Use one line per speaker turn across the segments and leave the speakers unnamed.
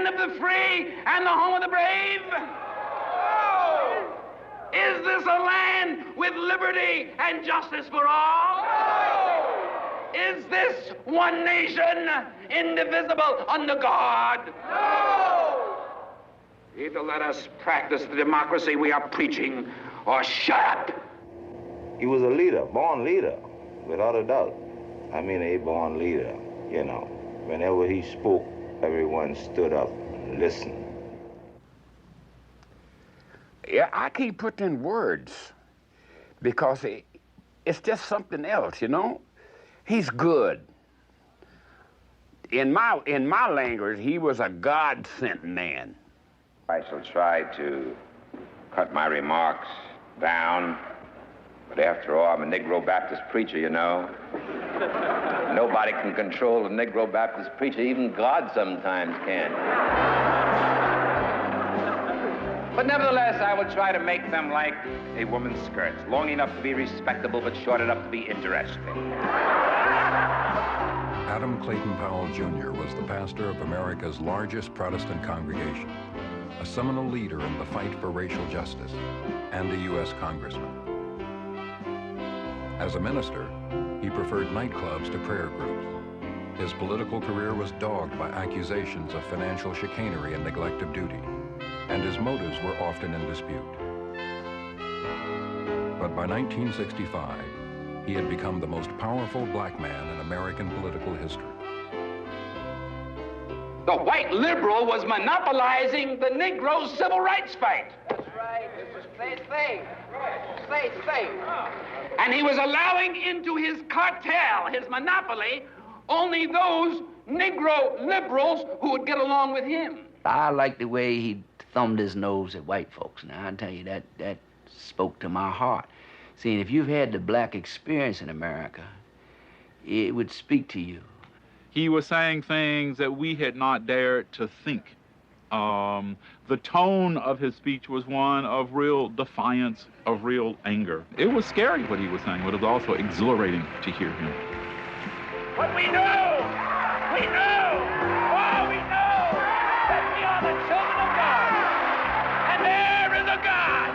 land of the free and the home of the brave? No. Is this a land with liberty and justice for all? No. Is this one nation, indivisible, under God? No. Either let us practice the democracy we are preaching, or shut up.
He was a leader, born leader, without a doubt. I mean, a born leader, you know. Whenever he spoke, everyone stood up and listened.
Yeah, I can't put in words because it's just something else, you know? He's good. In my language, he was a God-sent man.
I shall try to cut my remarks down, but after all, I'm a Negro Baptist preacher, you know. Nobody can control a Negro Baptist preacher, even God sometimes can. But nevertheless, I will try to make them like a woman's skirts, long enough to be respectable, but short enough to be interesting.
Adam Clayton Powell, Jr. was the pastor of America's largest Protestant congregation, a seminal leader in the fight for racial justice, and a U.S. congressman. As a minister, he preferred nightclubs to prayer groups. His political career was dogged by accusations of financial chicanery and neglect of duty, and his motives were often in dispute. But by 1965, he had become the most powerful black man in American political history.
The white liberal was monopolizing the Negro's civil rights fight.
That's right. It was their thing. Their thing.
And he was allowing into his cartel, his monopoly, only those Negro liberals who would get along with him.
I like the way he thumbed his nose at white folks. Now, I tell you, that spoke to my heart. See, if you've had the black experience in America, it would speak to you.
He was saying things that we had not dared to think. The tone of his speech was one of real defiance, of real anger. It was scary what he was saying, but it was also exhilarating to hear him.
What we know, we know, that we are the children of God. And there is a God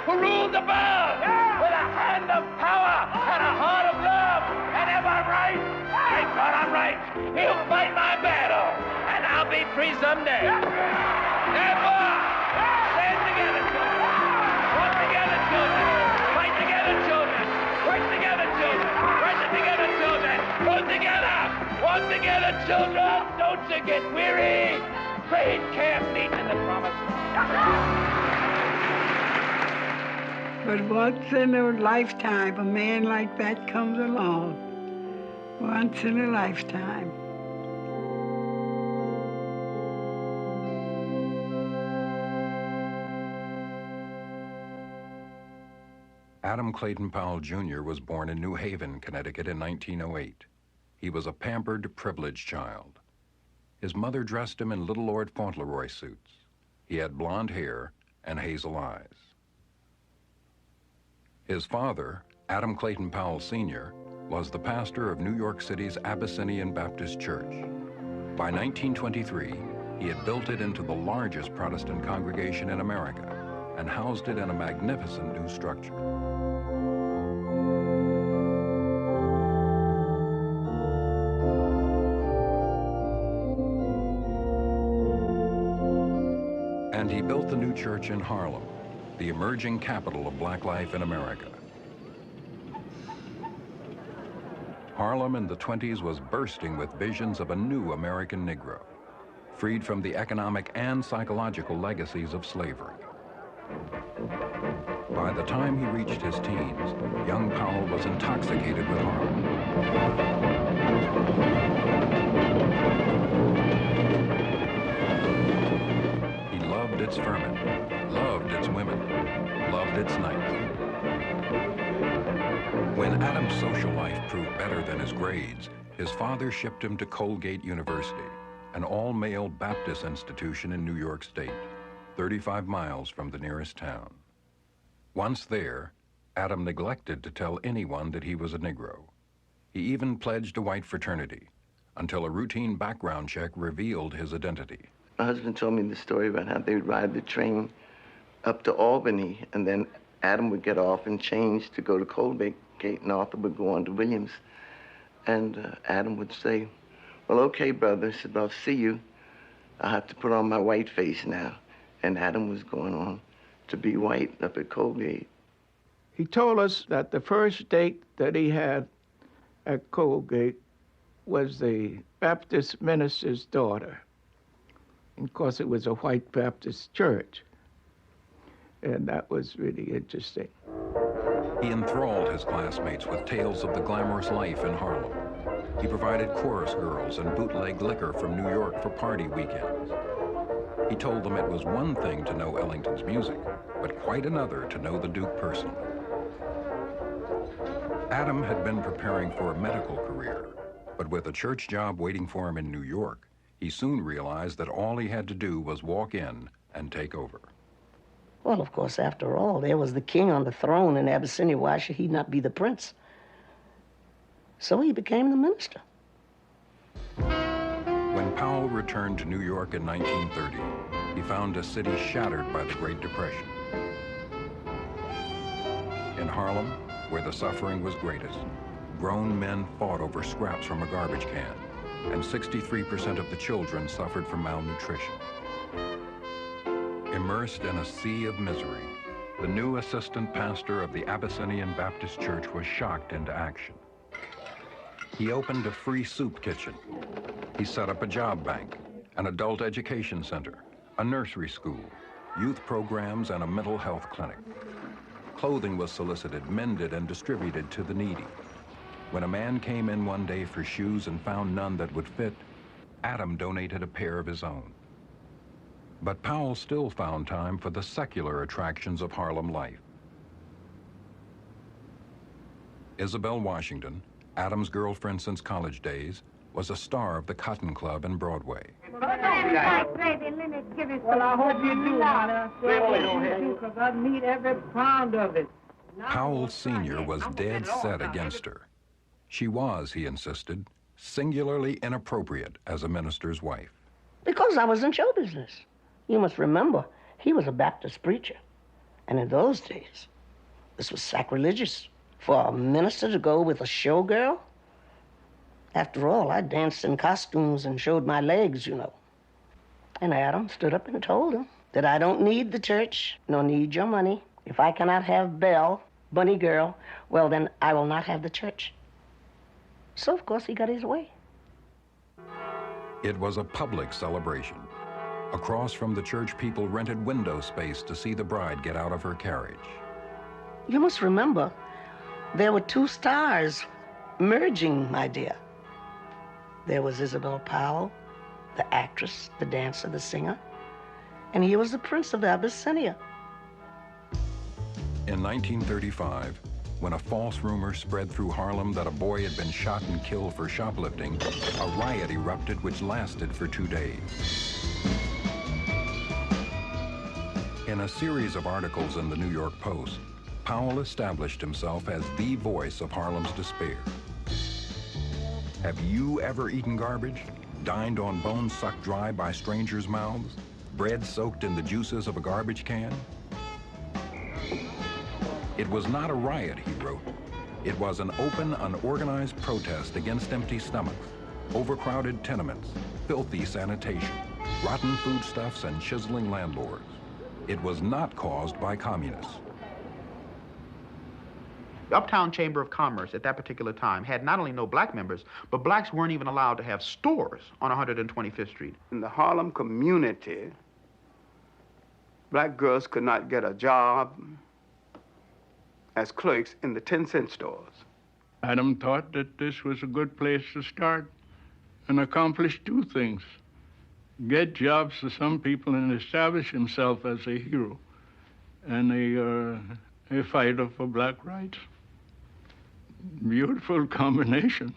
who rules above with a hand of power and a heart of love. And if I'm right, thank God I'm right. He'll fight my battle, and I'll be free someday. Therefore, stand together, children. Work together, children. Fight together, children. Work together, children. Work together, children. Work together. Work together, children. Don't you get weary. Great camp meet in the promised land.
But once in a lifetime, a man like that comes along. Once in a lifetime.
Adam Clayton Powell, Jr. was born in New Haven, Connecticut in 1908. He was a pampered, privileged child. His mother dressed him in Little Lord Fauntleroy suits. He had blonde hair and hazel eyes. His father, Adam Clayton Powell, Sr., was the pastor of New York City's Abyssinian Baptist Church. By 1923, he had built it into the largest Protestant congregation in America and housed it in a magnificent new structure. And he built the new church in Harlem, the emerging capital of black life in America. Harlem in the 20s was bursting with visions of a new American Negro, freed from the economic and psychological legacies of slavery. By the time he reached his teens, young Powell was intoxicated with Harlem. He loved its vermin, loved its women, loved its nights. When Adam's social life proved better than his grades, his father shipped him to Colgate University, an all-male Baptist institution in New York State, 35 miles from the nearest town. Once there, Adam neglected to tell anyone that he was a Negro. He even pledged a white fraternity, until a routine background check revealed his identity.
My husband told me the story about how they would ride the train up to Albany, and then Adam would get off and change to go to Colgate, and Arthur would go on to Williams. And Adam would say, well, okay, brother. He said, well, I'll see you. I'll have to put on my white face now. And Adam was going on to be white up at Colgate.
He told us that the first date that he had at Colgate was the Baptist minister's daughter. And of course, it was a white Baptist church. And that was really interesting.
He enthralled his classmates with tales of the glamorous life in Harlem. He provided chorus girls and bootleg liquor from New York for party weekends. He told them it was one thing to know Ellington's music, but quite another to know the Duke personally. Adam had been preparing for a medical career, but with a church job waiting for him in New York, he soon realized that all he had to do was walk in and take over.
Well, of course, after all, there was the king on the throne in Abyssinia. Why should he not be the prince? So he became the minister.
When Powell returned to New York in 1930, he found a city shattered by the Great Depression. In Harlem, where the suffering was greatest, grown men fought over scraps from a garbage can, and 63% of the children suffered from malnutrition. Immersed in a sea of misery, the new assistant pastor of the Abyssinian Baptist Church was shocked into action. He opened a free soup kitchen. He set up a job bank, an adult education center, a nursery school, youth programs, and a mental health clinic. Clothing was solicited, mended, and distributed to the needy. When a man came in one day for shoes and found none that would fit, Adam donated a pair of his own. But Powell still found time for the secular attractions of Harlem life. Isabel Washington, Adam's girlfriend since college days, was a star of the Cotton Club in Broadway.
Well, I hope you do, because I need every pound of it.
Powell Sr. was dead set against her. She was, he insisted, singularly inappropriate as a minister's wife.
Because I was in show business. You must remember, he was a Baptist preacher. And in those days, this was sacrilegious for a minister to go with a showgirl. After all, I danced in costumes and showed my legs, you know. And Adam stood up and told him that I don't need the church, nor need your money. If I cannot have Belle, Bunny Girl, well, then I will not have the church. So, of course, he got his way.
It was a public celebration. Across from the church, people rented window space to see the bride get out of her carriage.
You must remember, there were two stars merging, my dear. There was Isabel Powell, the actress, the dancer, the singer, and he was the Prince of Abyssinia.
In 1935, when a false rumor spread through Harlem that a boy had been shot and killed for shoplifting, a riot erupted which lasted for 2 days. In a series of articles in the New York Post, Powell established himself as the voice of Harlem's despair. Have you ever eaten garbage? Dined on bones sucked dry by strangers' mouths? Bread soaked in the juices of a garbage can? It was not a riot, he wrote. It was an open, unorganized protest against empty stomachs, overcrowded tenements, filthy sanitation, rotten foodstuffs, and chiseling landlords. It was not caused by communists.
The Uptown Chamber of Commerce at that particular time had not only no black members, but blacks weren't even allowed to have stores on 125th Street.
In the Harlem community, black girls could not get a job as clerks in the 10-cent stores.
Adam thought that this was a good place to start and accomplish two things: get jobs to some people and establish himself as a hero and a fighter for black rights. Beautiful combination.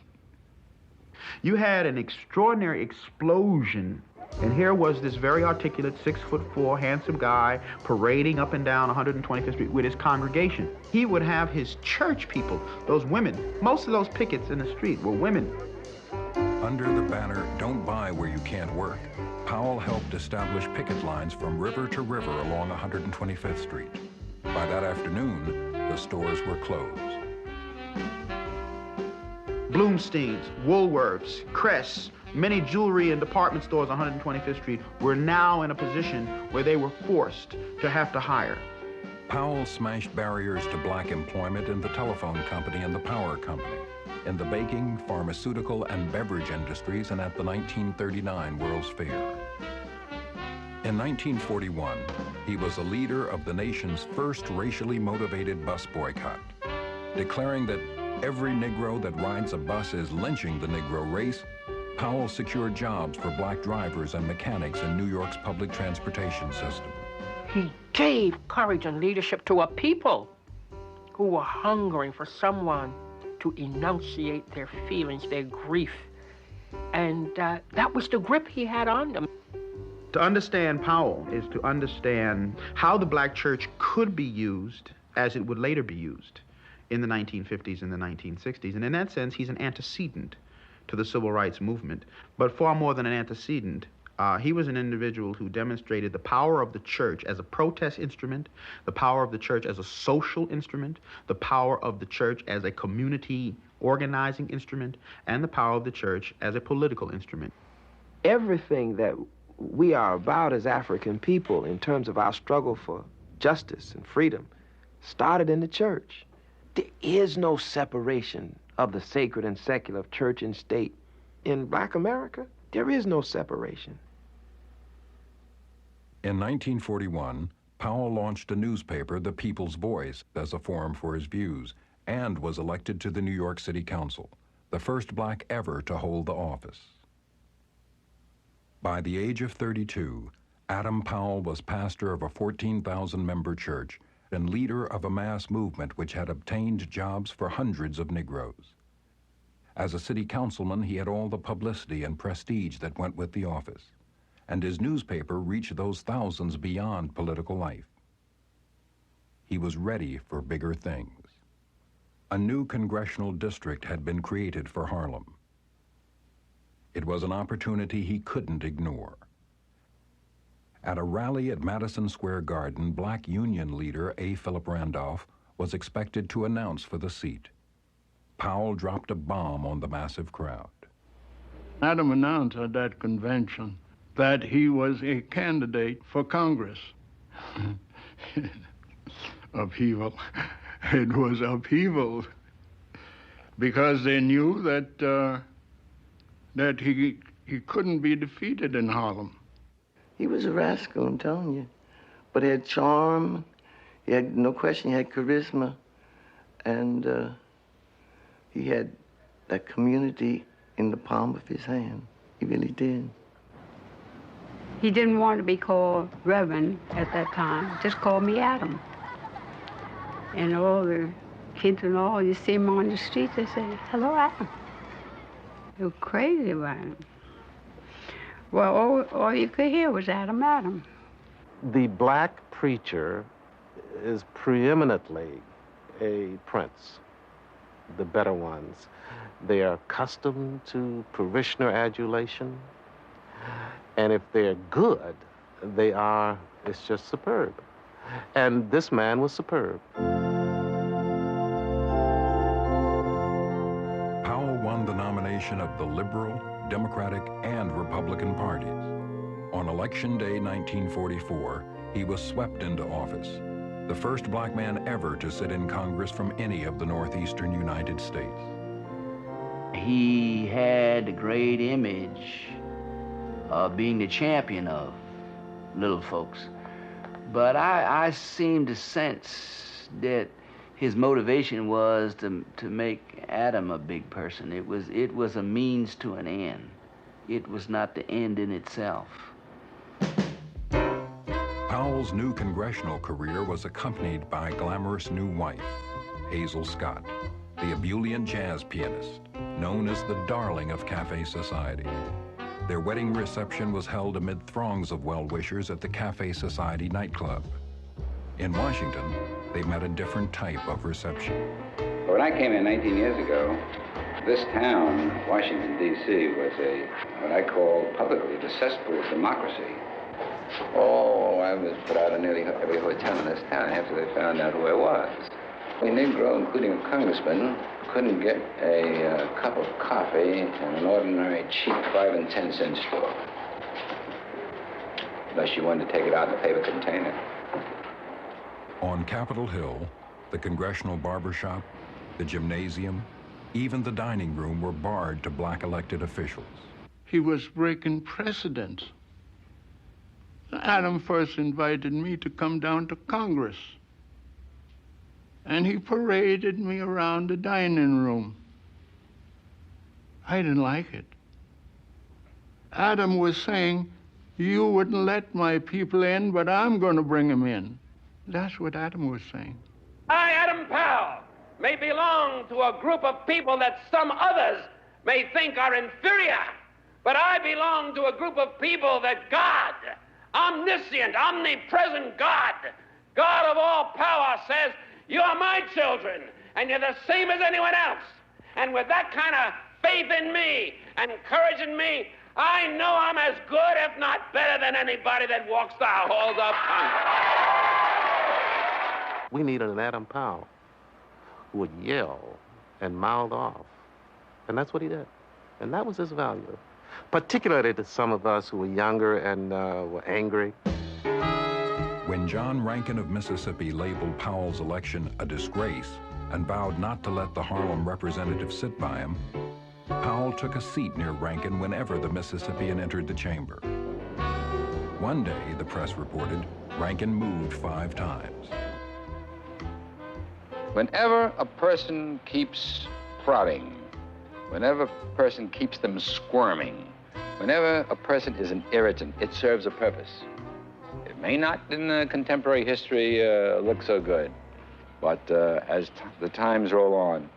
You had an extraordinary explosion, and here was this very articulate 6'4", handsome guy parading up and down 125th Street with his congregation. He would have his church people, those women. Most of those pickets in the street were women.
Under the banner, "Don't buy where you can't work," Powell helped establish picket lines from river to river along 125th Street. By that afternoon, the stores were closed.
Bloomstein's, Woolworths, Crest, many jewelry and department stores on 125th Street were now in a position where they were forced to have to hire.
Powell smashed barriers to black employment in the telephone company and the power company, in the baking, pharmaceutical, and beverage industries, and at the 1939 World's Fair. In 1941, he was a leader of the nation's first racially motivated bus boycott, declaring that every Negro that rides a bus is lynching the Negro race. Powell secured jobs for black drivers and mechanics in New York's public transportation system.
He gave courage and leadership to a people who were hungering for someone to enunciate their feelings, their grief. And that was the grip he had on them.
To understand Powell is to understand how the black church could be used as it would later be used in the 1950s and the 1960s. And in that sense, he's an antecedent to the civil rights movement. But far more than an antecedent, he was an individual who demonstrated the power of the church as a protest instrument, the power of the church as a social instrument, the power of the church as a community organizing instrument, and the power of the church as a political instrument.
Everything that we are about as African people in terms of our struggle for justice and freedom started in the church. There is no separation of the sacred and secular, of church and state. In Black America, there is no separation.
In 1941, Powell launched a newspaper, The People's Voice, as a forum for his views, and was elected to the New York City Council, the first black ever to hold the office. By the age of 32, Adam Powell was pastor of a 14,000-member church and leader of a mass movement which had obtained jobs for hundreds of Negroes. As a city councilman, he had all the publicity and prestige that went with the office, and his newspaper reached those thousands beyond political life. He was ready for bigger things. A new congressional district had been created for Harlem. It was an opportunity he couldn't ignore. At a rally at Madison Square Garden, black union leader A. Philip Randolph was expected to announce for the seat. Powell dropped a bomb on the massive crowd.
Adam announced at that convention that he was a candidate for Congress. Upheaval. It was upheaval because they knew that that he couldn't be defeated in Harlem.
He was a rascal, I'm telling you. But he had charm, he had, no question, he had charisma, and he had that community in the palm of his hand. He really did.
He didn't want to be called Reverend at that time, just called me Adam. And all the kids and all, you see him on the street, they say, "Hello, Adam." They were crazy about him. Well, all you could hear was Adam, Adam.
The black preacher is preeminently a prince, the better ones. They are accustomed to parishioner adulation, and if they're good, it's just superb. And this man was superb.
Powell won the nomination of the Liberal, Democratic, and Republican parties. On Election Day 1944, he was swept into office, the first black man ever to sit in Congress from any of the northeastern United States.
He had a great image of being the champion of little folks. But I seem to sense that his motivation was to make Adam a big person. It was a means to an end. It was not the end in itself.
Powell's new congressional career was accompanied by a glamorous new wife, Hazel Scott, the ebullient jazz pianist, known as the darling of Cafe Society. Their wedding reception was held amid throngs of well-wishers at the Cafe Society nightclub. In Washington, they met a different type of reception.
When I came in 19 years ago, This town, Washington, D.C., was what I call publicly the cesspool of democracy. Oh, I was put out of nearly every hotel in this town after they found out who I was. A Negro, including a congressman, couldn't get a cup of coffee in an ordinary cheap 5 and 10 cent store. Unless you wanted to take it out in a paper container.
On Capitol Hill, the congressional barbershop, the gymnasium, even the dining room were barred to black elected officials.
He was breaking precedents. Adam first invited me to come down to Congress. And he paraded me around the dining room. I didn't like it. Adam was saying, you wouldn't let my people in, but I'm going to bring them in. That's what Adam was saying.
I, Adam Powell, may belong to a group of people that some others may think are inferior, but I belong to a group of people that God, omniscient, omnipresent God, God of all power, says, you are my children, and you're the same as anyone else. And with that kind of faith in me and courage in me, I know I'm as good, if not better, than anybody that walks the halls of Congress.
We needed an Adam Powell who would yell and mouth off. And that's what he did. And that was his value, particularly to some of us who were younger and were angry.
When John Rankin of Mississippi labeled Powell's election a disgrace and vowed not to let the Harlem representative sit by him, Powell took a seat near Rankin whenever the Mississippian entered the chamber. One day, the press reported, Rankin moved 5 times.
Whenever a person keeps prodding, whenever a person keeps them squirming, whenever a person is an irritant, it serves a purpose. It may not in contemporary history look so good, but as the times roll on,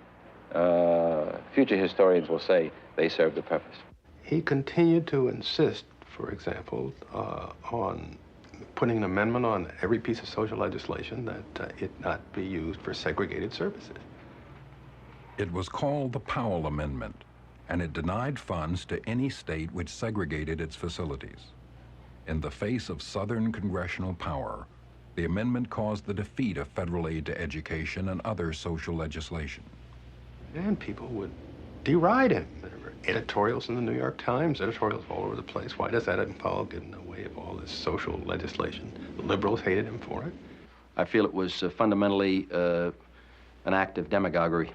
future historians will say they serve the purpose.
He continued to insist, for example, on putting an amendment on every piece of social legislation that it not be used for segregated services.
It was called the Powell Amendment, and it denied funds to any state which segregated its facilities. In the face of Southern congressional power, the amendment caused the defeat of federal aid to education and other social legislation.
And people would deride him. There were editorials in the New York Times, editorials all over the place. Why does Adam Powell get in the way of all this social legislation? The liberals hated him for it.
I feel it was fundamentally an act of demagoguery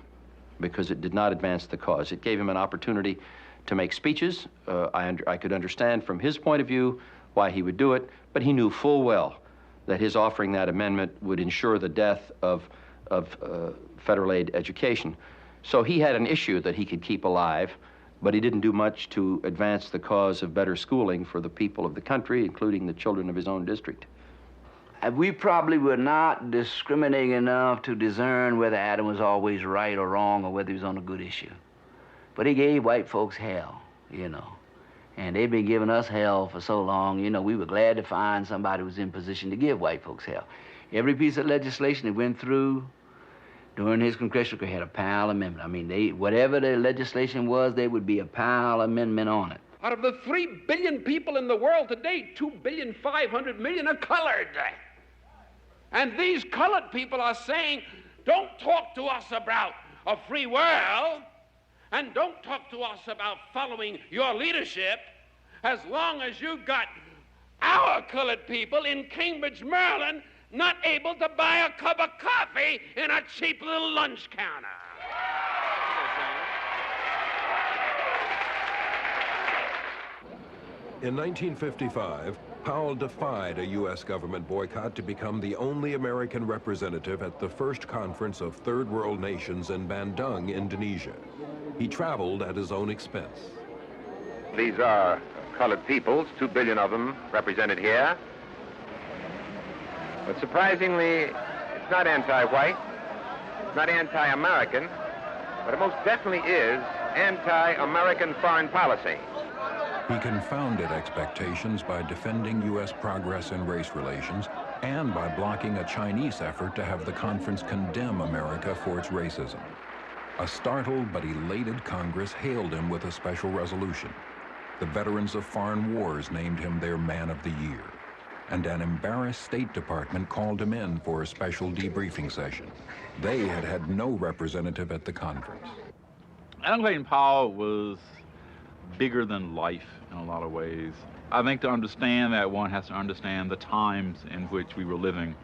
because it did not advance the cause. It gave him an opportunity to make speeches. I could understand from his point of view why he would do it, but he knew full well that his offering that amendment would ensure the death of federal aid education. So he had an issue that he could keep alive, but he didn't do much to advance the cause of better schooling for the people of the country, including the children of his own district.
We probably were not discriminating enough to discern whether Adam was always right or wrong or whether he was on a good issue. But he gave white folks hell, you know. And they'd been giving us hell for so long, you know, we were glad to find somebody who was in position to give white folks hell. Every piece of legislation that went through during his congressional career had a Powell Amendment. I mean, whatever the legislation was, there would be a Powell Amendment on it.
Out of the 3 billion people in the world today, 2,500,000,000 are colored. And these colored people are saying, don't talk to us about a free world, and don't talk to us about following your leadership as long as you got our colored people in Cambridge, Maryland, not able to buy a cup of coffee in a cheap little lunch counter.
In 1955, Powell defied a U.S. government boycott to become the only American representative at the first conference of Third World Nations in Bandung, Indonesia. He traveled at his own expense.
These are colored peoples, 2 billion of them represented here. But surprisingly, it's not anti-white, it's not anti-American, but it most definitely is anti-American foreign policy.
He confounded expectations by defending U.S. progress in race relations and by blocking a Chinese effort to have the conference condemn America for its racism. A startled but elated Congress hailed him with a special resolution. The veterans of foreign wars named him their Man of the Year. And an embarrassed State Department called him in for a special debriefing session. They had had no representative at the conference.
Adam Clayton Powell was bigger than life in a lot of ways. I think to understand that, one has to understand the times in which we were living.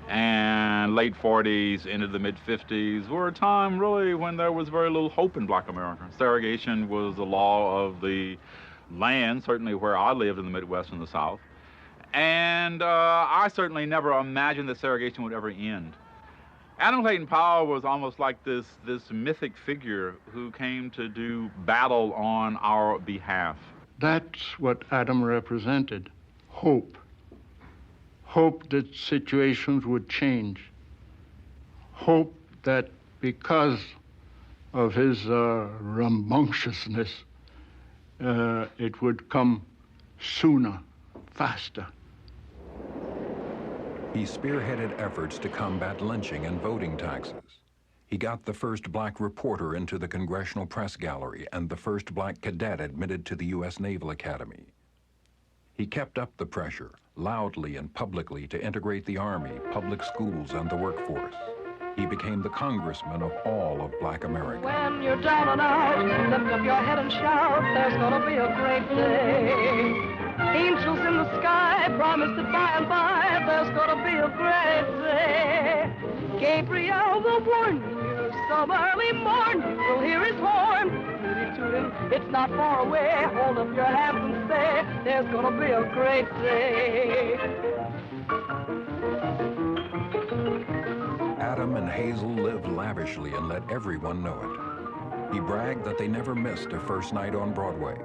And late 40s into the mid 50s were a time really when there was very little hope in black America. Segregation was the law of the land, certainly where I lived in the Midwest and the South. And I certainly never imagined that segregation would ever end. Adam Clayton Powell was almost like this mythic figure who came to do battle on our behalf.
That's what Adam represented, hope. Hope that situations would change. Hope that because of his rambunctiousness, it would come sooner, faster.
He spearheaded efforts to combat lynching and voting taxes. He got the first black reporter into the Congressional Press Gallery and the first black cadet admitted to the U.S. Naval Academy. He kept up the pressure, loudly and publicly, to integrate the Army, public schools, and the workforce. He became the congressman of all of black America.
When you're down and out, lift up your head and shout, there's gonna be a great day. Angels in the sky promise that by and by there's gonna be a great day. Gabriel will warn you some early morn. You'll hear his horn, tooty-tooting. It's not far away. Hold up your hands and say, there's gonna be a great day.
Adam and Hazel lived lavishly and let everyone know it. He bragged that they never missed a first night on Broadway,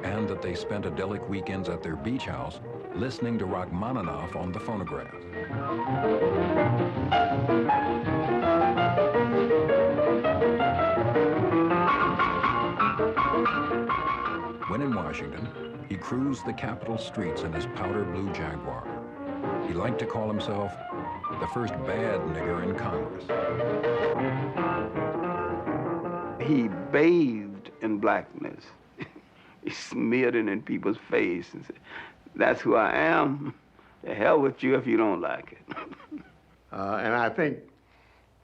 and that they spent idyllic weekends at their beach house listening to Rachmaninoff on the phonograph. When in Washington, he cruised the Capitol streets in his powder blue Jaguar. He liked to call himself the first bad nigger in Congress.
He bathed in blackness. He smeared it in people's face and said, that's who I am. The hell with you if you don't like it.
And I think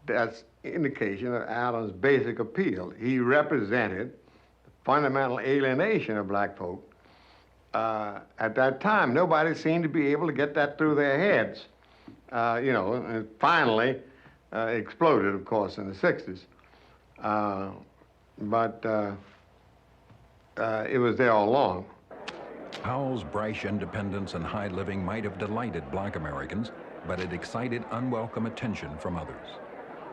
that's indication of Adam's basic appeal. He represented the fundamental alienation of black folk. At that time, nobody seemed to be able to get that through their heads. You know, and it finally exploded, of course, in the 60s. It was there all along.
Powell's brash independence and high living might have delighted black Americans, but it excited unwelcome attention from others.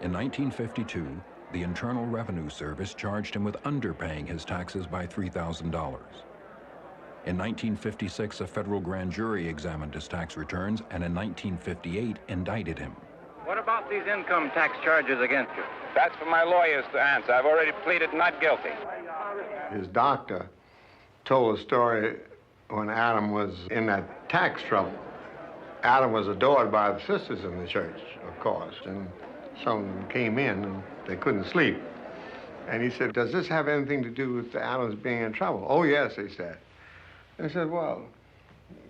In 1952, the Internal Revenue Service charged him with underpaying his taxes by $3,000. In 1956, a federal grand jury examined his tax returns, and in 1958, indicted him.
What about these income tax charges against you? That's for my lawyers to answer. I've already pleaded not guilty.
His doctor told a story when Adam was in that tax trouble. Adam was adored by the sisters in the church, of course, and some of them came in and they couldn't sleep. And he said, does this have anything to do with Adam's being in trouble? Oh, yes, they said. They said, well,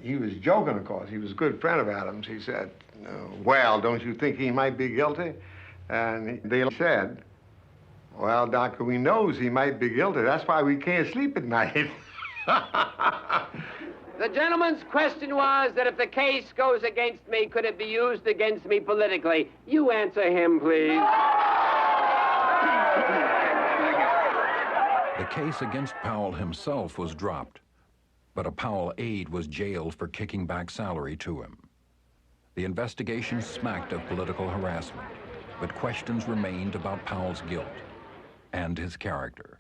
he was joking, of course. He was a good friend of Adam's. He said, well, don't you think he might be guilty? And they said, well, doctor, we knows he might be guilty. That's why we can't sleep at night.
The gentleman's question was that if the case goes against me, could it be used against me politically? You answer him, please.
The case against Powell himself was dropped, but a Powell aide was jailed for kicking back salary to him. The investigation smacked of political harassment, but questions remained about Powell's guilt and his character,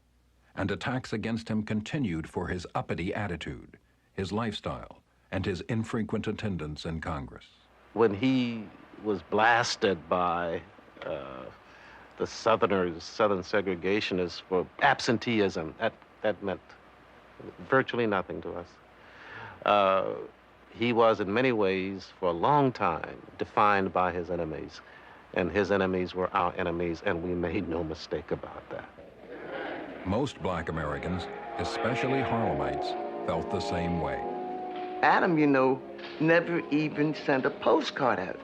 and attacks against him continued for his uppity attitude, his lifestyle, and his infrequent attendance in Congress.
When he was blasted by the Southerners, Southern segregationists for absenteeism, that meant virtually nothing to us. He was in many ways, for a long time, defined by his enemies. and his enemies were our enemies, and we made no mistake about that.
Most black Americans, especially Harlemites, felt the same way.
Adam, you know, never even sent a postcard out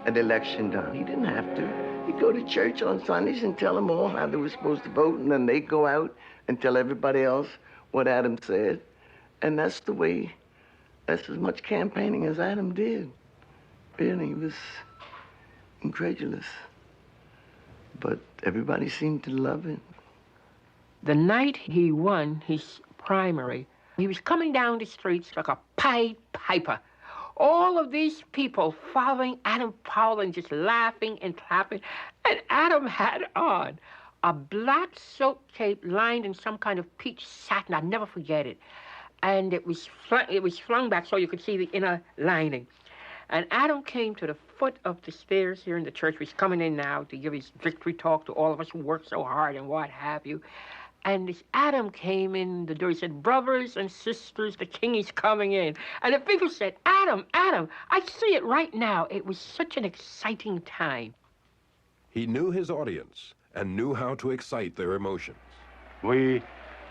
at election time. He didn't have to. He'd go to church on Sundays and tell them all how they were supposed to vote, and then they'd go out and tell everybody else what Adam said. And that's as much campaigning as Adam did. Really, he was incredulous. But everybody seemed to love it.
The night he won his primary, he was coming down the streets like a Pied Piper. All of these people following Adam Powell and just laughing and clapping. And Adam had on a black silk cape lined in some kind of peach satin. I'll never forget it. And it was flung back so you could see the inner lining. And Adam came to the foot of the stairs here in the church. He's coming in now to give his victory talk to all of us who worked so hard and what have you. And as Adam came in the door, he said, "Brothers and sisters, the king is coming in." And the people said, "Adam, Adam, I see it right now." It was such an exciting time.
He knew his audience and knew how to excite their emotions.
We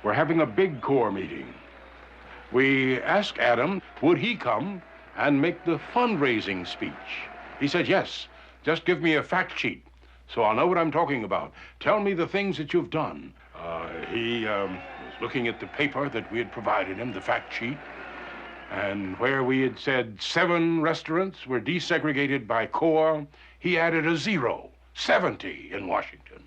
were having a big corps meeting. We asked Adam, would he come and make the fundraising speech? He said, yes, just give me a fact sheet so I'll know what I'm talking about. Tell me the things that you've done. He was looking at the paper that we had provided him, the fact sheet, and where we had said 7 restaurants were desegregated by corps, he added a 0, 70 in Washington.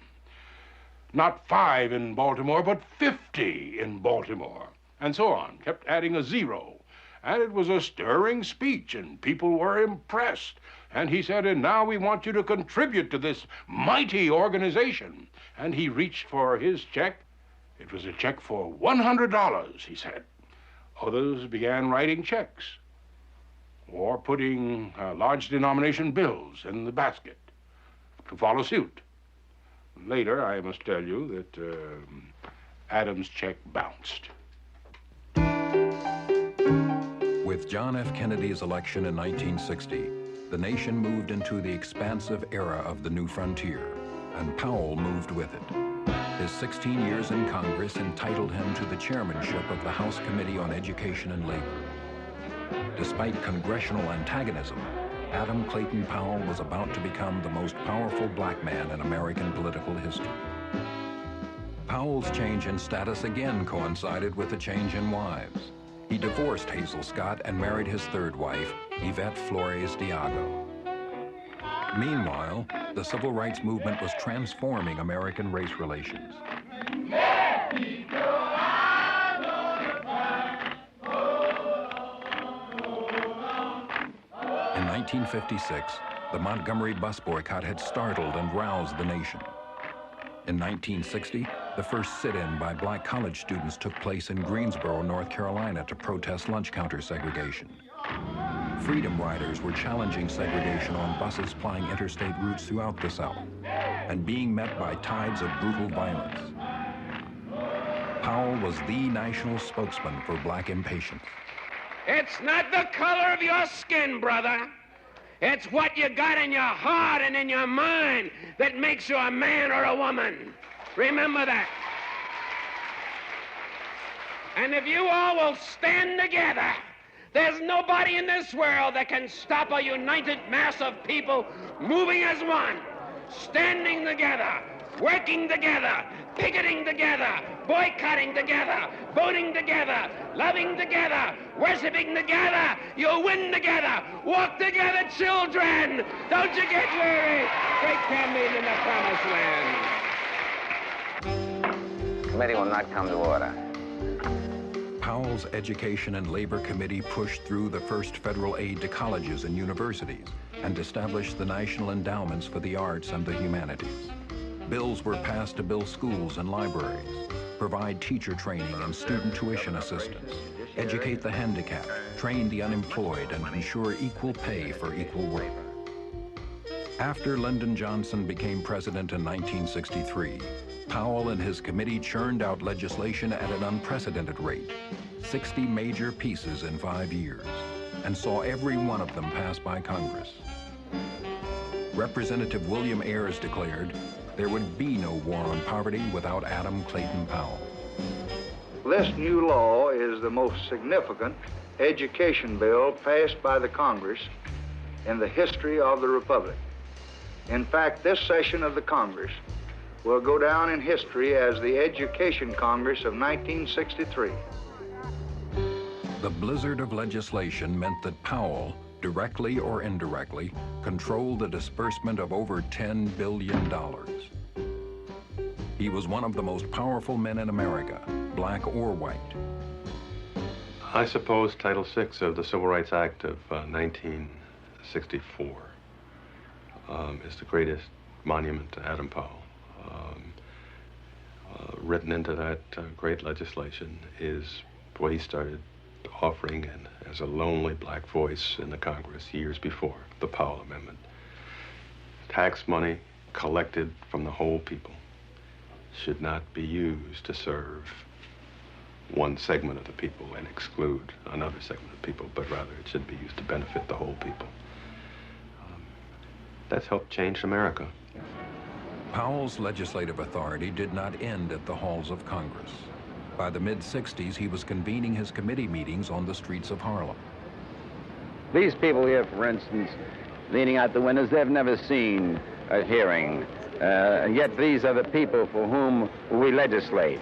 Not 5 in Baltimore, but 50 in Baltimore, and so on, kept adding a 0. And it was a stirring speech, and people were impressed. And he said, and now we want you to contribute to this mighty organization. And he reached for his check. It was a check for $100, he said. Others began writing checks or putting large denomination bills in the basket to follow suit. Later, I must tell you that Adam's check bounced.
With John F. Kennedy's election in 1960, the nation moved into the expansive era of the new frontier, and Powell moved with it. His 16 years in Congress entitled him to the chairmanship of the House Committee on Education and Labor. Despite congressional antagonism, Adam Clayton Powell was about to become the most powerful black man in American political history. Powell's change in status again coincided with a change in wives. He divorced Hazel Scott and married his third wife, Yvette Flores Diago. Meanwhile, the civil rights movement was transforming American race relations. In 1956, the Montgomery bus boycott had startled and roused the nation. In 1960, the first sit-in by black college students took place in Greensboro, North Carolina to protest lunch counter segregation. Freedom riders were challenging segregation on buses plying interstate routes throughout the South and being met by tides of brutal violence. Powell was the national spokesman for black impatience.
It's not the color of your skin, brother. It's what you got in your heart and in your mind that makes you a man or a woman. Remember that. And if you all will stand together, there's nobody in this world that can stop a united mass of people moving as one, standing together, working together, picketing together, boycotting together, voting together, loving together, worshiping together. You'll win together. Walk together, children. Don't you get weary. Great campaign in the promised land.
Committee will not come to order.
Powell's Education and Labor Committee pushed through the first federal aid to colleges and universities and established the National Endowments for the Arts and the Humanities. Bills were passed to build schools and libraries, provide teacher training and student tuition assistance, educate the handicapped, train the unemployed, and ensure equal pay for equal work. After Lyndon Johnson became president in 1963, Powell and his committee churned out legislation at an unprecedented rate, 60 major pieces in 5 years, and saw every one of them pass by Congress. Representative William Ayers declared there would be no war on poverty without Adam Clayton Powell.
This new law is the most significant education bill passed by the Congress in the history of the Republic. In fact, this session of the Congress will go down in history as the Education Congress of 1963.
The blizzard of legislation meant that Powell, directly or indirectly, controlled the disbursement of over $10 billion. He was one of the most powerful men in America, black or white.
I suppose Title VI of the Civil Rights Act of 1964 is the greatest monument to Adam Powell. Written into that great legislation is what he started offering as a lonely black voice in the Congress years before, the Powell Amendment. Tax money collected from the whole people should not be used to serve one segment of the people and exclude another segment of people, but rather it should be used to benefit the whole people. That's helped change America.
Powell's legislative authority did not end at the halls of Congress. By the mid-60s, he was convening his committee meetings on the streets of Harlem.
These people here, for instance, leaning out the windows, they've never seen a hearing. Yet these are the people for whom we legislate.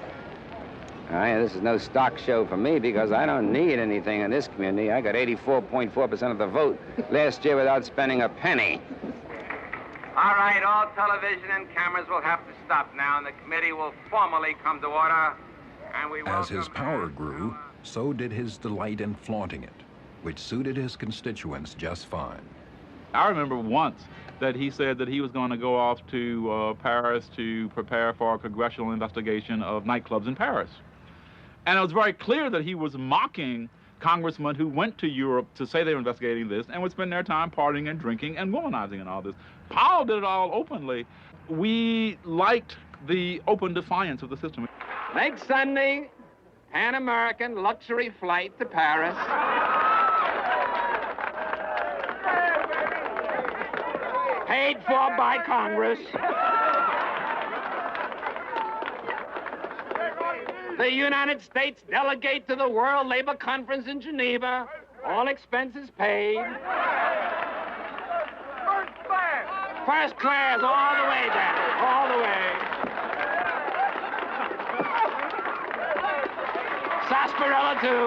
This is no stock show for me because I don't need anything in this community. I got 84.4% of the vote last year without spending a penny.
All right, all television and cameras will have to stop now, and the committee will formally come to order. And we
As his power grew, so did his delight in flaunting it, which suited his constituents just fine.
I remember once that he said that he was going to go off to Paris to prepare for a congressional investigation of nightclubs in Paris. And it was very clear that he was mocking congressmen who went to Europe to say they were investigating this and would spend their time partying and drinking and womanizing and all this. Powell did it all openly. We liked the open defiance of the system.
Next Sunday, Pan-American luxury flight to Paris. Paid for by Congress. The United States delegate to the World Labor Conference in Geneva. All expenses paid. First class all the way down, all the way. Sarsaparilla, too.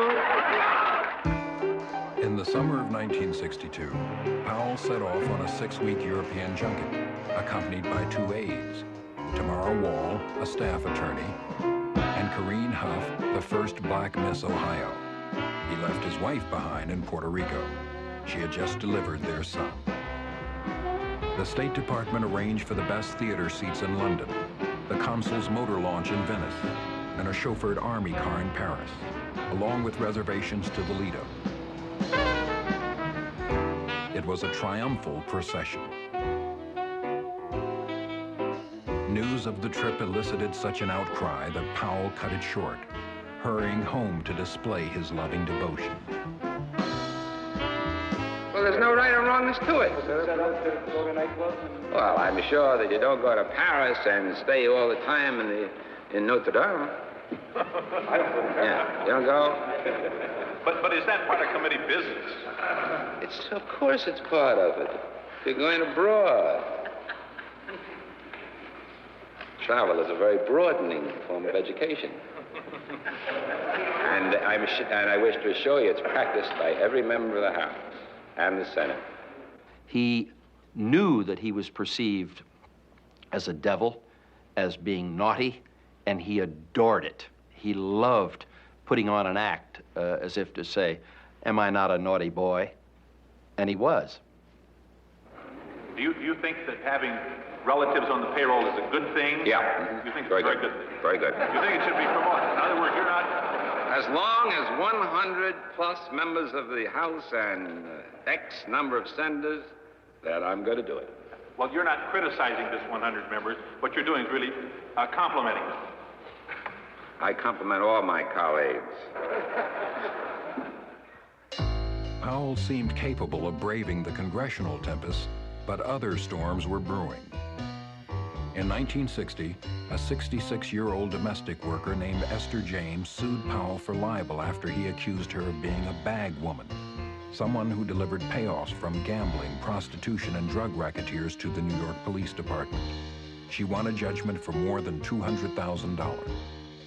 In the summer of 1962, Powell set off on a 6-week European junket, accompanied by 2 aides, Tamara Wall, a staff attorney, and Corrine Huff, the first black Miss Ohio. He left his wife behind in Puerto Rico. She had just delivered their son. The State Department arranged for the best theater seats in London, the consul's motor launch in Venice, and a chauffeured army car in Paris, along with reservations to the Lido. It was a triumphal procession. News of the trip elicited such an outcry that Powell cut it short, hurrying home to display his loving devotion.
Well, there's no right or wrongness to it. Well, I'm sure that you don't go to Paris and stay all the time in Notre Dame. Yeah, you don't go?
But is that part of committee business?
Of course it's part of it. You're going abroad. Travel is a very broadening form of education. And I wish to assure you it's practiced by every member of the House and the Senate.
He knew that he was perceived as a devil, as being naughty, and he adored it. He loved putting on an act as if to say, am I not a naughty boy? And he was.
Do you think that having relatives on the payroll is a good thing?
Yeah.
You think
Very
it's a
good.
very good thing?
Very good.
You think it should be promoted? In other words, you're not...
As long as 100 plus members of the House and X number of senators, then I'm going to do it.
Well, you're not criticizing this 100 members. What you're doing is really complimenting them.
I compliment all my colleagues.
Powell seemed capable of braving the congressional tempest But other storms were brewing. In 1960, a 66-year-old domestic worker named Esther James sued Powell for libel after he accused her of being a bag woman, someone who delivered payoffs from gambling, prostitution, and drug racketeers to the New York Police Department. She won a judgment for more than $200,000.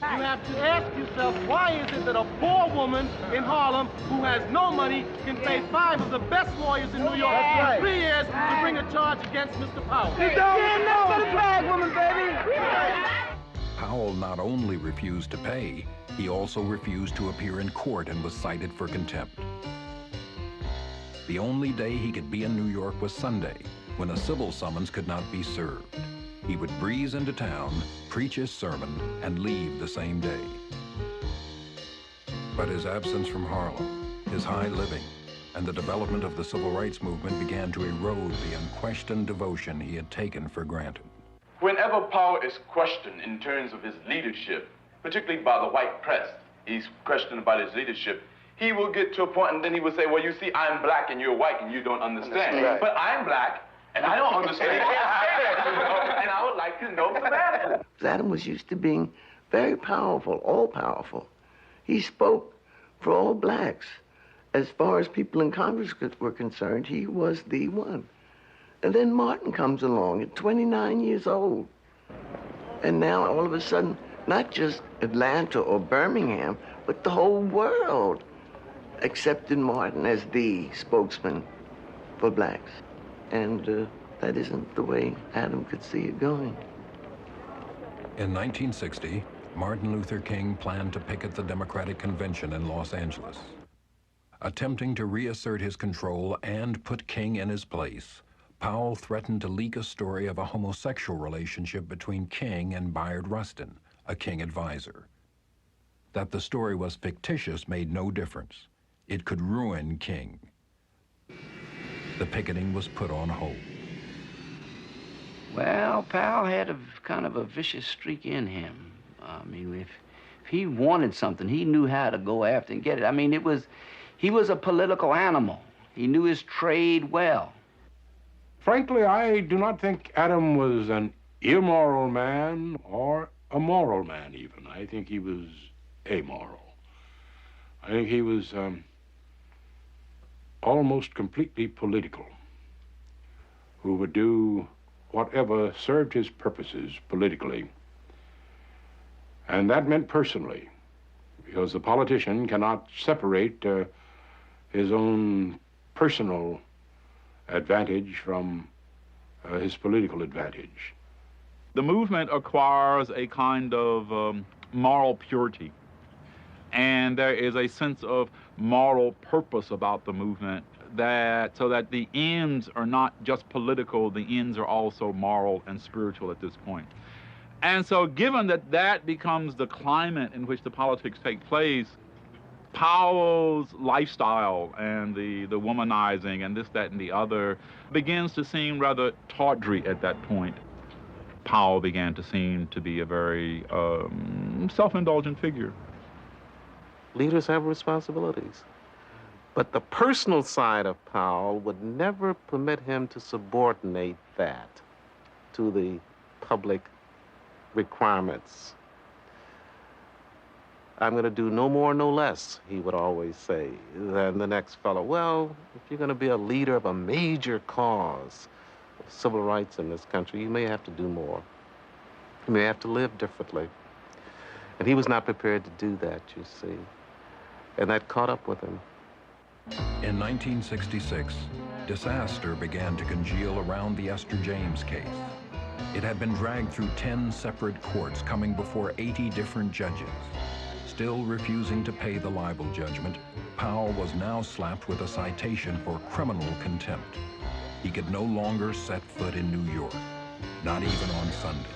You have to ask yourself, why is it that a poor woman in Harlem who has no money can pay 5 of the best lawyers in New York for 3 years to bring a charge against Mr. Powell?
That's for the bag woman, baby.
Powell not only refused to pay, he also refused to appear in court and was cited for contempt. The only day he could be in New York was Sunday, when a civil summons could not be served. He would breeze into town, preach his sermon, and leave the same day. But his absence from Harlem, his high living, and the development of the civil rights movement began to erode the unquestioned devotion he had taken for granted.
Whenever Powell is questioned in terms of his leadership, particularly by the white press, he's questioned about his leadership, he will get to a point and then he will say, well, you see, I'm black and you're white and you don't understand.
Right.
But I'm black and I don't understand. And I would like to know the matter.
Adam was used to being very powerful, all-powerful. He spoke for all blacks. As far as people in Congress were concerned, he was the one. And then Martin comes along at 29 years old. And now, all of a sudden, not just Atlanta or Birmingham, but the whole world accepted Martin as the spokesman for blacks. And that isn't the way Adam could see it going.
In 1960, Martin Luther King planned to picket the Democratic Convention in Los Angeles. Attempting to reassert his control and put King in his place, Powell threatened to leak a story of a homosexual relationship between King and Bayard Rustin, a King advisor. That the story was fictitious made no difference. It could ruin King. The picketing was put on hold.
Well, Powell had a kind of a vicious streak in him. I mean, if he wanted something, he knew how to go after and get it. I mean, he was a political animal. He knew his trade well.
Frankly, I do not think Adam was an immoral man or a moral man, even. I think he was amoral. I think he was almost completely political, who would do whatever served his purposes politically. And that meant personally, because the politician cannot separate his own personal advantage from his political advantage.
The movement acquires a kind of moral purity, and there is a sense of moral purpose about the movement, so that the ends are not just political, the ends are also moral and spiritual at this point. And so given that that becomes the climate in which the politics take place, Powell's lifestyle and the womanizing and this, that, and the other begins to seem rather tawdry at that point. Powell began to seem to be a very self-indulgent figure.
Leaders have responsibilities. But the personal side of Powell would never permit him to subordinate that to the public requirements. I'm going to do no more, no less, he would always say, than the next fellow. Well, if you're going to be a leader of a major cause of civil rights in this country, you may have to do more. You may have to live differently. And he was not prepared to do that, you see. And that caught up with him.
In 1966, disaster began to congeal around the Esther James case. It had been dragged through 10 separate courts, coming before 80 different judges. Still refusing to pay the libel judgment, Powell was now slapped with a citation for criminal contempt. He could no longer set foot in New York, not even on Sunday.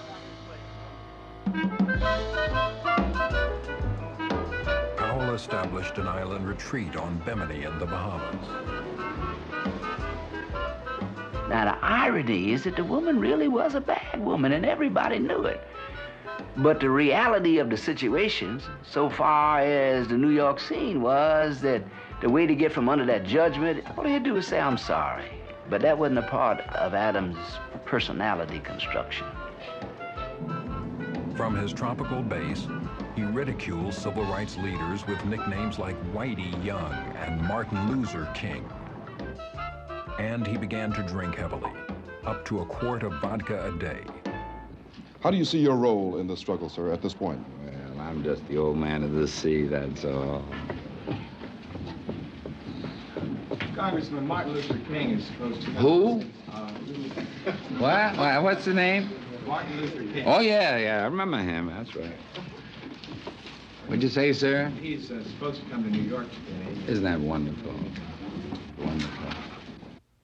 Powell established an island retreat on Bimini in the Bahamas.
Now, the irony is that the woman really was a bad woman, and everybody knew it. But the reality of the situations, so far as the New York scene, was that the way to get from under that judgment, all they had to do was say, I'm sorry. But that wasn't a part of Adams' personality construction.
From his tropical base, he ridicules civil rights leaders with nicknames like Whitey Young and Martin Luther King. And he began to drink heavily, up to a quart of vodka a day.
How do you see your role in the struggle, sir, at this point?
Well, I'm just the old man of the sea, that's all.
Congressman Martin Luther King is supposed to...
Who? What? What's the name?
Martin Luther King.
Oh, yeah, I remember him, that's right. What'd you say, sir?
He's supposed to come to New York today.
Isn't that wonderful? Wonderful.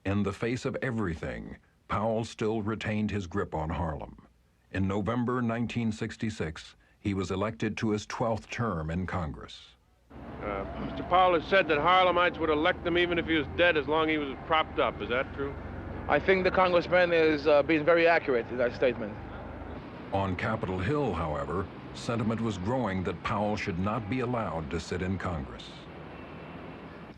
In the face of everything, Powell still retained his grip on Harlem. In November 1966, he was elected to his 12th term in Congress.
Mr. Powell has said that Harlemites would elect him even if he was dead as long as he was propped up. Is that true?
I think the congressman is being very accurate in that statement.
On Capitol Hill, however, sentiment was growing that Powell should not be allowed to sit in Congress.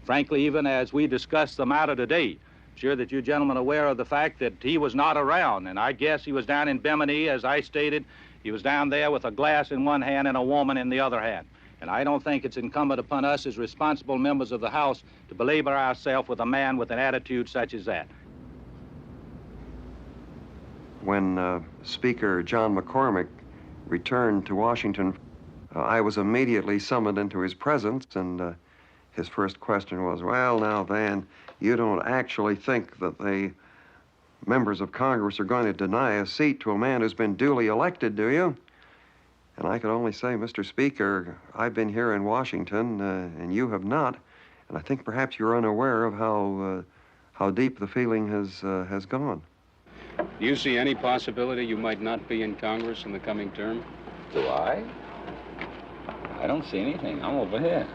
Frankly, even as we discuss the matter today, I'm sure that you gentlemen are aware of the fact that he was not around, and I guess he was down in Bimini, as I stated. He was down there with a glass in one hand and a woman in the other hand. And I don't think it's incumbent upon us as responsible members of the House to belabor ourselves with a man with an attitude such as that.
When Speaker John McCormick returned to Washington, I was immediately summoned into his presence, and his first question was, well, now, Van, you don't actually think that the members of Congress are going to deny a seat to a man who's been duly elected, do you? And I could only say, Mr. Speaker, I've been here in Washington, and you have not, and I think perhaps you're unaware of how deep the feeling has gone.
Do you see any possibility you might not be in Congress in the coming term?
Do I? I don't see anything. I'm over here.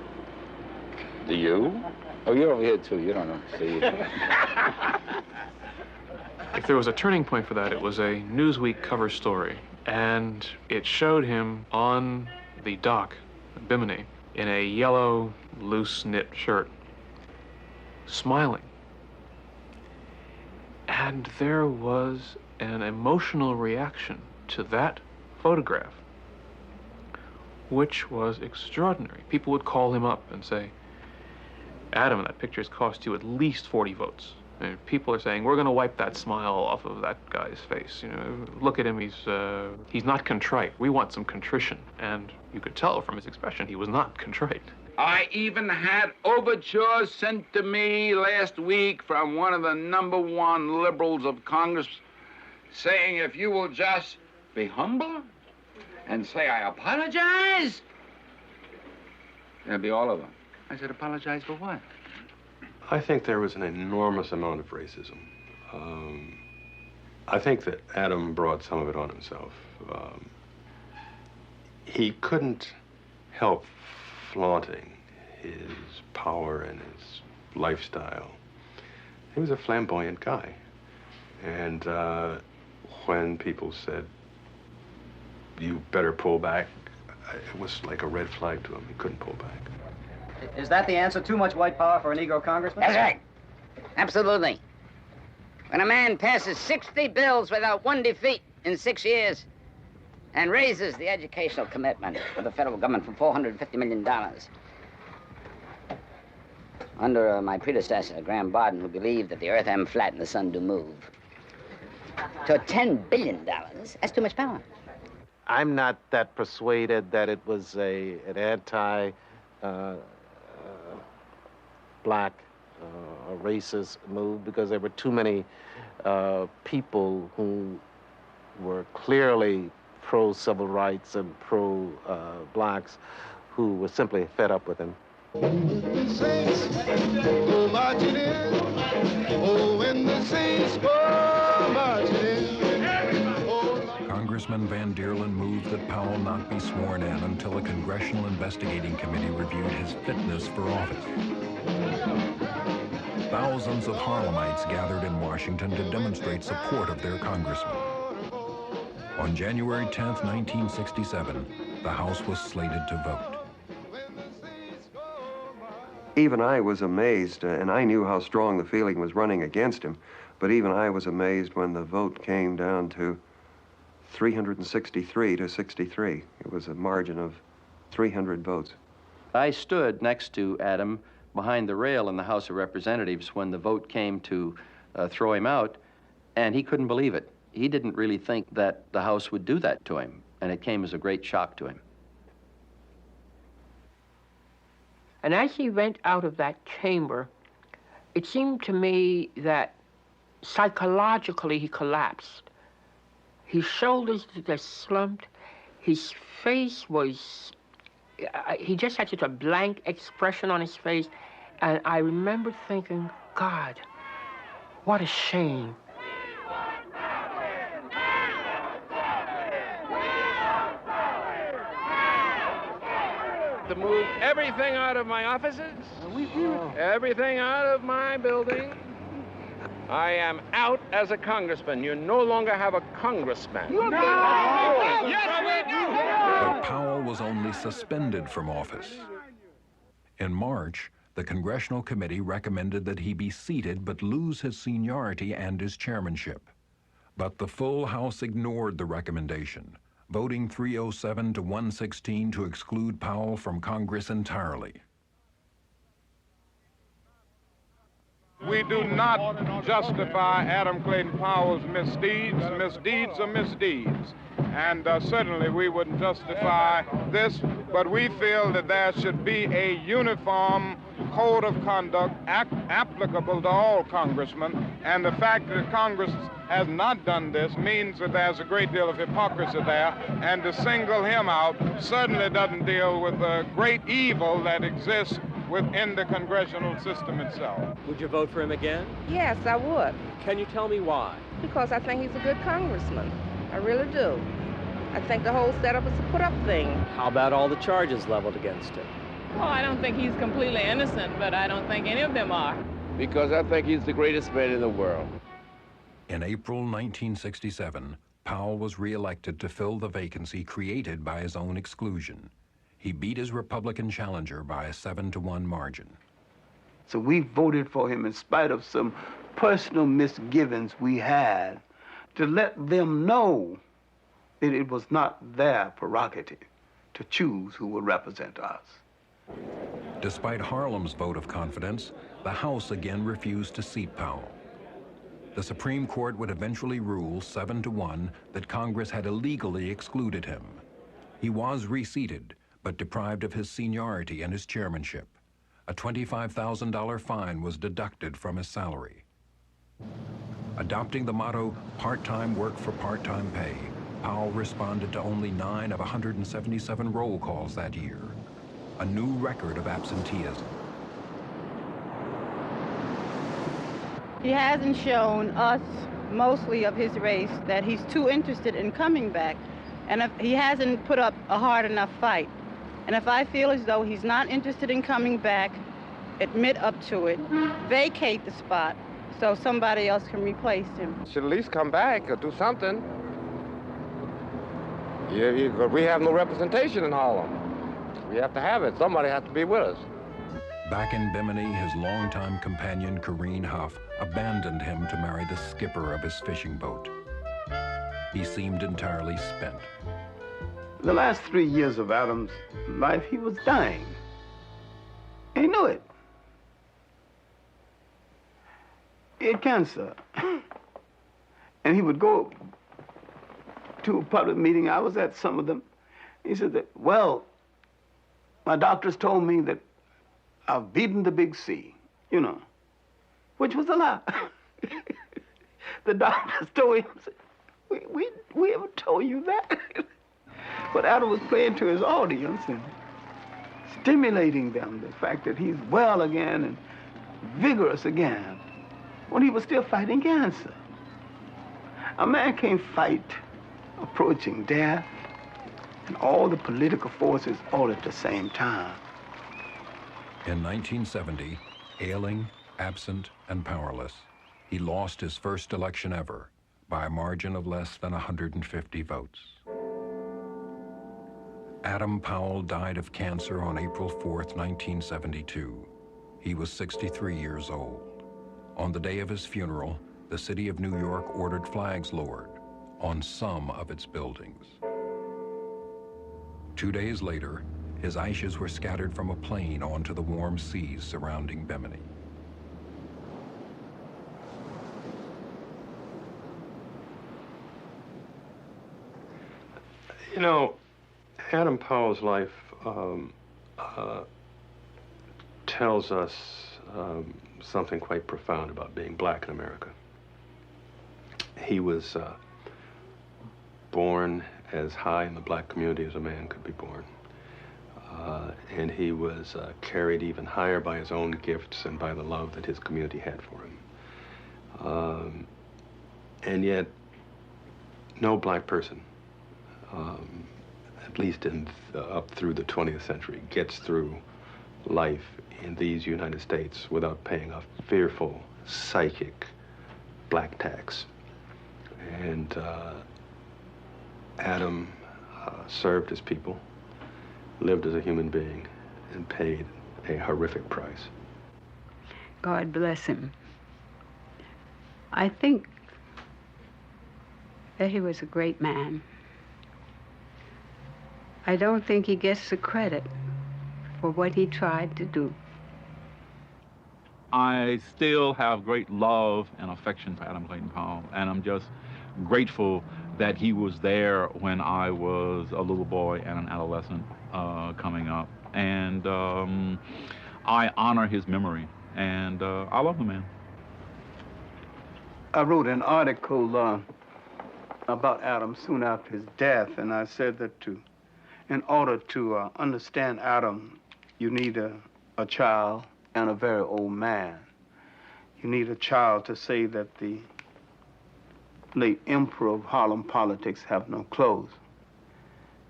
Do you? Oh, you're over here, too. You don't see it.
If there was a turning point for that, it was a Newsweek cover story. And it showed him on the dock at Bimini in a yellow, loose-knit shirt, smiling. And there was an emotional reaction to that photograph, which was extraordinary. People would call him up and say, Adam, that picture's cost you at least 40 votes. And people are saying, we're going to wipe that smile off of that guy's face. You know, look at him, he's not contrite. We want some contrition. And you could tell from his expression he was not contrite.
I even had overtures sent to me last week from one of the #1 liberals of Congress saying, if you will just be humble and say, I apologize, that'll be all over. I said, apologize for what?
I think there was an enormous amount of racism. I think that Adam brought some of it on himself. He couldn't help flaunting his power and his lifestyle. He was a flamboyant guy. And when people said, you better pull back, it was like a red flag to him. He couldn't pull back.
Is that the answer? Too much white power for a Negro congressman?
That's right. Absolutely. When a man passes 60 bills without one defeat in 6 years and raises the educational commitment of the federal government from $450 million, under my predecessor, Graham Barden, who believed that the earth am flat and the sun do move, to $10 billion, that's too much power.
I'm not that persuaded that it was an anti- black, a racist move, because there were too many people who were clearly pro-civil rights and pro-blacks who were simply fed up with him.
Congressman Van Deerlin moved that Powell not be sworn in until a congressional investigating committee reviewed his fitness for office. Thousands of Harlemites gathered in Washington to demonstrate support of their congressman. On January 10th, 1967, the House was slated to vote.
Even I was amazed, and I knew how strong the feeling was running against him, but even I was amazed when the vote came down to 363 to 63. It was a margin of 300 votes.
I stood next to Adam behind the rail in the House of Representatives when the vote came to throw him out, and he couldn't believe it. He didn't really think that the House would do that to him, and it came as a great shock to him.
And as he went out of that chamber, it seemed to me that psychologically he collapsed. His shoulders just slumped. His face was, he just had such a blank expression on his face. And I remember thinking, God, what a shame.
To move everything out of my offices, everything out of my building. I am out as a congressman. You no longer have a congressman.
But Powell was only suspended from office. In March, the Congressional Committee recommended that he be seated but lose his seniority and his chairmanship. But the full House ignored the recommendation, voting 307 to 116 to exclude Powell from Congress entirely.
We do not justify Adam Clayton Powell's misdeeds. Misdeeds are misdeeds. And certainly we wouldn't justify this, but we feel that there should be a uniform code of conduct applicable to all congressmen. And the fact that Congress has not done this means that there's a great deal of hypocrisy there. And to single him out certainly doesn't deal with the great evil that exists within the congressional system itself.
Would you vote for him again?
Yes, I would.
Can you tell me why?
Because I think he's a good congressman. I really do. I think the whole setup is a put-up thing.
How about all the charges leveled against him?
Well, I don't think he's completely innocent, but I don't think any of them are.
Because I think he's the greatest man in the world.
In April 1967, Powell was reelected to fill the vacancy created by his own exclusion. He beat his Republican challenger by a 7-to-1 margin.
So we voted for him in spite of some personal misgivings we had, to let them know that it was not their prerogative to choose who would represent us.
Despite Harlem's vote of confidence, the House again refused to seat Powell. The Supreme Court would eventually rule 7-to-1 that Congress had illegally excluded him. He was reseated, but deprived of his seniority and his chairmanship. A $25,000 fine was deducted from his salary. Adopting the motto, part-time work for part-time pay, Powell responded to only 9 of 177 roll calls that year, a new record of absenteeism.
He hasn't shown us, mostly of his race, that he's too interested in coming back, and if he hasn't put up a hard enough fight. And if I feel as though he's not interested in coming back, admit up to it, vacate the spot so somebody else can replace him.
Should at least come back or do something. Yeah, we have no representation in Harlem. We have to have it. Somebody has to be with us.
Back in Bimini, his longtime companion, Corrine Huff, abandoned him to marry the skipper of his fishing boat. He seemed entirely spent.
The last 3 years of Adam's life, he was dying. He knew it. He had cancer. And he would go to a public meeting. I was at some of them. He said that, well, my doctors told me that I've beaten the big C, you know, which was a lie. The doctors told him, we ever told you that? But Adam was playing to his audience and stimulating them, the fact that he's well again and vigorous again, when he was still fighting cancer. A man can't fight approaching death and all the political forces all at the same time.
In 1970, ailing, absent, and powerless, he lost his first election ever by a margin of less than 150 votes. Adam Powell died of cancer on April 4th, 1972. He was 63 years old. On the day of his funeral, the city of New York ordered flags lowered on some of its buildings. 2 days later, his ashes were scattered from a plane onto the warm seas surrounding Bimini.
You know, Adam Powell's life tells us something quite profound about being black in America. He was born as high in the black community as a man could be born. And he was carried even higher by his own gifts and by the love that his community had for him. And yet, no black person, at least up through the 20th century, gets through life in these United States without paying a fearful, psychic black tax. And Adam served his people, lived as a human being, and paid a horrific price.
God bless him. I think that he was a great man. I don't think he gets the credit for what he tried to do.
I still have great love and affection for Adam Clayton Powell, and I'm just grateful that he was there when I was a little boy and an adolescent coming up. And I honor his memory, and I love the man.
I wrote an article about Adam soon after his death, and I said that in order to understand Adam, you need a child and a very old man. You need a child to say that the late emperor of Harlem politics have no clothes.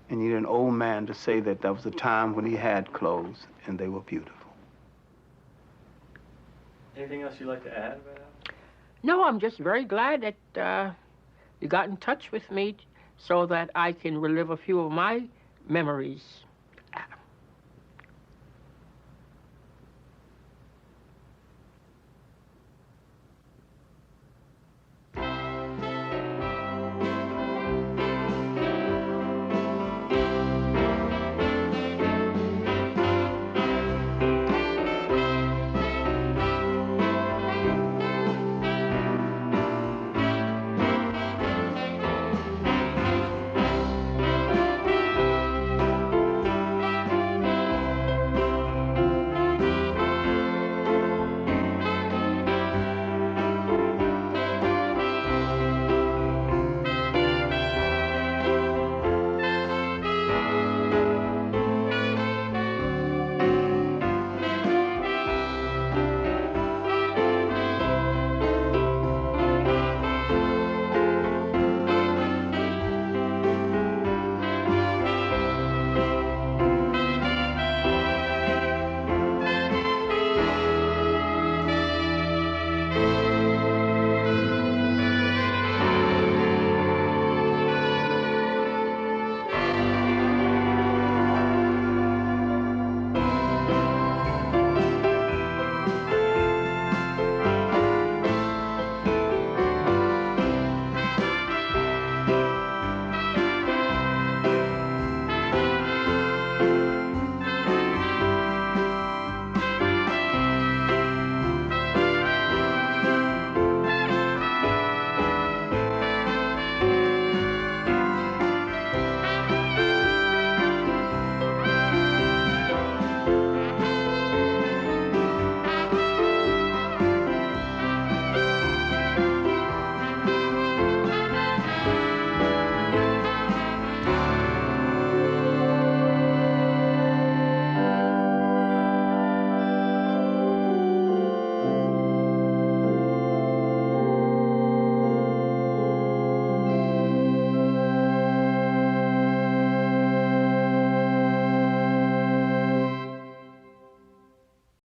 And you need an old man to say that there was a time when he had clothes and they were beautiful.
Anything else you'd like to add about that?
No, I'm just very glad that you got in touch with me so that I can relive a few of my memories.